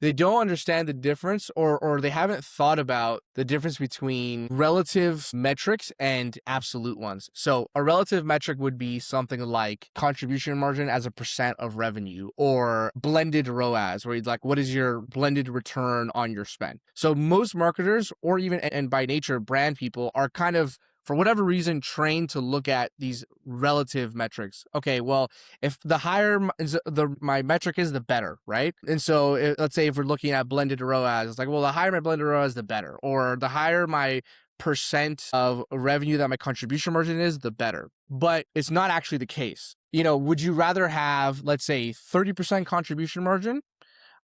They don't understand the difference, or they haven't thought about the difference between relative metrics and absolute ones. So a relative metric would be something like contribution margin as a percent of revenue, or blended ROAS, where you'd like, what is your blended return on your spend? So most marketers, or even, and by nature, brand people, are kind of, for whatever reason, trained to look at these relative metrics. Okay, well, if the higher my metric is, the better, right? And so let's say if we're looking at blended ROAS, it's like, well, the higher my blended ROAS, the better. Or the higher my percent of revenue that my contribution margin is, the better. But it's not actually the case. Would you rather have, let's say, 30% contribution margin,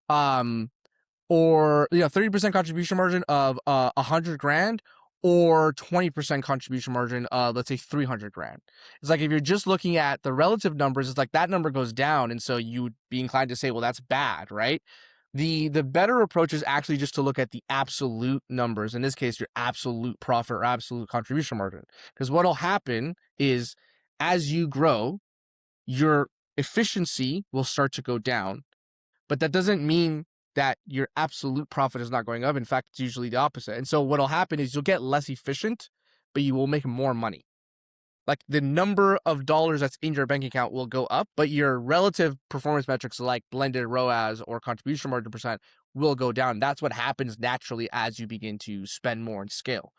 or 30% contribution margin of 100 grand, or 20% contribution margin of, let's say, 300 grand? It's like, if you're just looking at the relative numbers, it's like that number goes down, and so you would be inclined to say, well, that's bad, right? The better approach is actually just to look at the absolute numbers, in this case your absolute profit or absolute contribution margin, because what'll happen is, as you grow, your efficiency will start to go down, but that doesn't mean that your absolute profit is not going up. In fact, it's usually the opposite. And so what'll happen is you'll get less efficient, but you will make more money. Like, the number of dollars that's in your bank account will go up, but your relative performance metrics like blended ROAS or contribution margin percent will go down. That's what happens naturally as you begin to spend more and scale.